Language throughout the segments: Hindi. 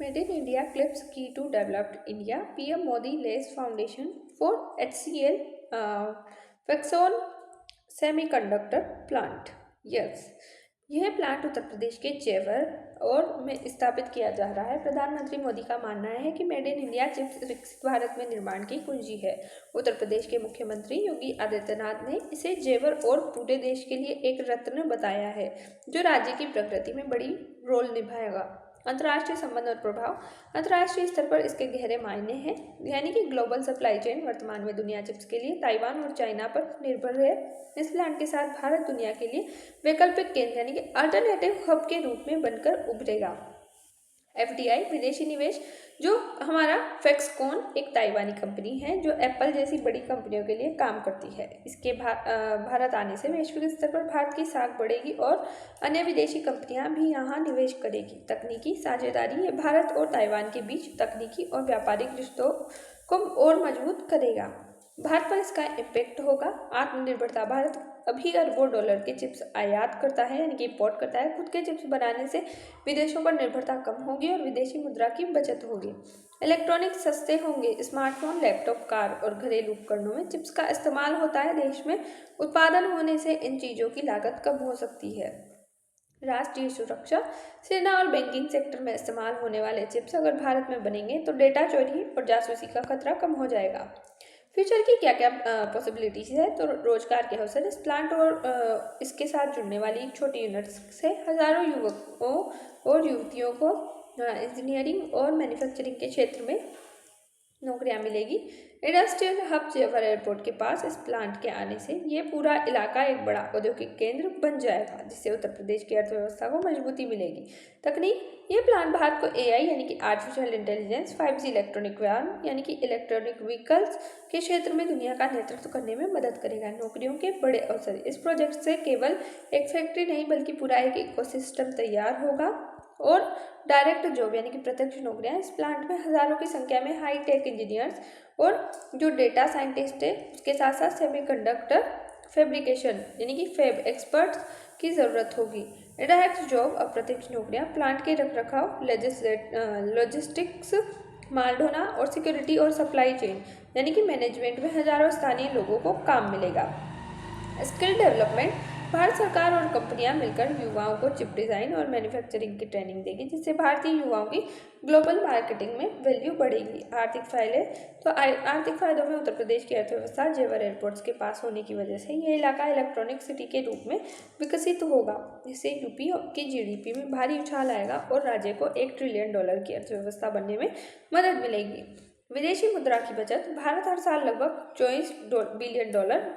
Made in India clips key to developed India. PM Modi lays foundation for HCL Fexon semiconductor plant. Yes, यह प्लांट उत्तर प्रदेश के जेवर और में स्थापित किया जा रहा है। प्रधानमंत्री मोदी का मानना है कि मेड इन इंडिया चिप्स विकसित भारत में निर्माण की कुंजी है। उत्तर प्रदेश के मुख्यमंत्री योगी आदित्यनाथ ने इसे जेवर और पूरे देश के लिए एक रत्न बताया है, जो राज्य की प्रगति में बड़ी रोल निभाएगा। अंतर्राष्ट्रीय संबंध और प्रभाव। अंतर्राष्ट्रीय स्तर पर इसके गहरे मायने हैं, यानी कि ग्लोबल सप्लाई चेन वर्तमान में दुनिया चिप्स के लिए ताइवान और चाइना पर निर्भर है। इस प्लांट के साथ भारत दुनिया के लिए वैकल्पिक केंद्र यानी कि अल्टरनेटिव हब के रूप में बनकर उभरेगा। FDI विदेशी निवेश। जो हमारा फैक्सकॉन एक ताइवानी कंपनी है जो एप्पल जैसी बड़ी कंपनियों के लिए काम करती है। इसके भारत आने से वैश्विक स्तर पर भारत की साख बढ़ेगी और अन्य विदेशी कंपनियां भी यहां निवेश करेगी। तकनीकी साझेदारी। ये भारत और ताइवान के बीच तकनीकी और व्यापारिक रिश्तों को और मजबूत करेगा। भारत पर इसका इम्पैक्ट होगा। आत्मनिर्भरता। भारत अभी अरबों डॉलर के चिप्स आयात करता है, यानी कि इम्पोर्ट करता है। खुद के चिप्स बनाने से विदेशों पर निर्भरता कम होगी और विदेशी मुद्रा की बचत होगी। इलेक्ट्रॉनिक्स सस्ते होंगे। स्मार्टफोन, लैपटॉप, कार और घरेलू उपकरणों में चिप्स का इस्तेमाल होता है। देश में उत्पादन होने से इन चीज़ों की लागत कम हो सकती है। राष्ट्रीय सुरक्षा। सेना और बैंकिंग सेक्टर में इस्तेमाल होने वाले चिप्स अगर भारत में बनेंगे तो डेटा चोरी और जासूसी का खतरा कम हो जाएगा। फ्यूचर की क्या क्या पॉसिबिलिटीज है, तो रोजगार के अवसर। इस प्लांट और इसके साथ जुड़ने वाली एक छोटी यूनिट से हजारों युवकों और युवतियों को इंजीनियरिंग और मैन्युफैक्चरिंग के क्षेत्र में नौकरियां मिलेगी। इंडस्ट्रियल हब जेवर एयरपोर्ट के पास इस प्लांट के आने से ये पूरा इलाका एक बड़ा औद्योगिक केंद्र बन जाएगा, जिससे उत्तर प्रदेश की अर्थव्यवस्था को मजबूती मिलेगी। तकनीक। ये प्लांट भारत को AI यानी कि आर्टिफिशियल इंटेलिजेंस, 5G इलेक्ट्रॉनिक वाहन यानी कि इलेक्ट्रॉनिक व्हीकल्स के क्षेत्र में दुनिया का नेतृत्व करने में मदद करेगा। नौकरियों के बड़े अवसर। इस प्रोजेक्ट से केवल एक फैक्ट्री नहीं बल्कि पूरा एक इकोसिस्टम तैयार होगा। और डायरेक्ट जॉब यानी कि प्रत्यक्ष नौकरियां। इस प्लांट में हजारों की संख्या में हाई टेक इंजीनियर्स और जो डेटा साइंटिस्ट है, उसके साथ साथ सेमीकंडक्टर फैब्रिकेशन यानी कि फैब एक्सपर्ट्स की ज़रूरत होगी। डायरेक्ट जॉब, अप्रत्यक्ष नौकरियां। प्लांट के रखरखाव, लॉजिस्टिक्स, माल ढोना और सिक्योरिटी और सप्लाई चेन यानी कि मैनेजमेंट में हजारों स्थानीय लोगों को काम मिलेगा। Skill development. भारत सरकार और कंपनियां मिलकर युवाओं को चिप डिज़ाइन और मैन्युफैक्चरिंग की ट्रेनिंग देगी, जिससे भारतीय युवाओं की ग्लोबल मार्केटिंग में वैल्यू बढ़ेगी। आर्थिक फायदे। तो आर्थिक फायदों में उत्तर प्रदेश की अर्थव्यवस्था जेवर एयरपोर्ट्स के पास होने की वजह से यह इलाका इलेक्ट्रॉनिक सिटी के रूप में विकसित होगा, जिससे यूपी की GDP में भारी उछाल आएगा और राज्य को $1 ट्रिलियन की अर्थव्यवस्था बनने में मदद मिलेगी। विदेशी मुद्रा की बचत। भारत हर साल लगभग $24 बिलियन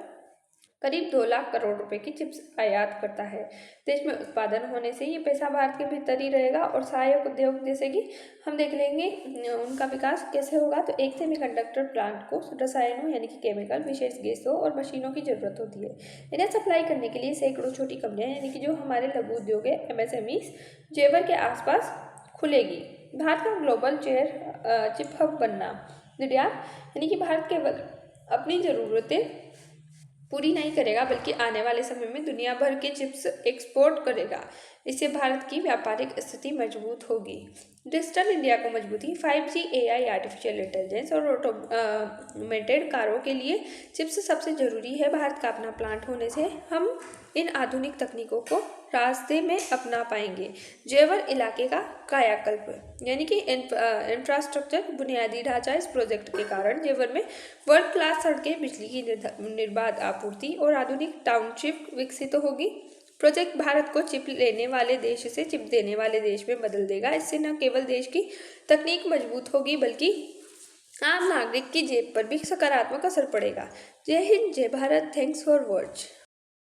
करीब 2 लाख करोड़ रुपए की चिप्स आयात करता है। देश में उत्पादन होने से ये पैसा भारत के भीतर ही रहेगा और सहायक उद्योग जैसे कि हम देख लेंगे उनका विकास कैसे होगा। तो एक सेमीकंडक्टर प्लांट को रसायनों यानी कि केमिकल, विशेष गैसों और मशीनों की जरूरत होती है। इन्हें सप्लाई करने के लिए सैकड़ों छोटी कंपनियां यानी कि जो हमारे लघु उद्योग है MSMEs जेवर के आसपास खुलेगी। भारत का ग्लोबल चिप हब बनना। निर्यात यानी कि भारत केवल अपनी ज़रूरतें पूरी नहीं करेगा बल्कि आने वाले समय में दुनिया भर के चिप्स एक्सपोर्ट करेगा। इससे भारत की व्यापारिक स्थिति मजबूत होगी। डिजिटल इंडिया को मजबूती। 5G, AI, आर्टिफिशियल इंटेलिजेंस और ऑटोमेटेड कारों के लिए चिप्स सबसे ज़रूरी है। भारत का अपना प्लांट होने से हम इन आधुनिक तकनीकों को रास्ते में अपना पाएंगे। जेवर इलाके का कायाकल्प यानी कि इंफ्रास्ट्रक्चर, बुनियादी ढांचा। इस प्रोजेक्ट के कारण जेवर में वर्ल्ड क्लास सड़कें, बिजली की निर्बाध आपूर्ति और आधुनिक टाउनशिप विकसित होगी। प्रोजेक्ट भारत को चिप लेने वाले देश से चिप देने वाले देश में बदल देगा। इससे न केवल देश की तकनीक मजबूत होगी बल्कि आम नागरिक की जेब पर भी सकारात्मक असर पड़ेगा। जय हिंद, जय भारत। Thanks for watch.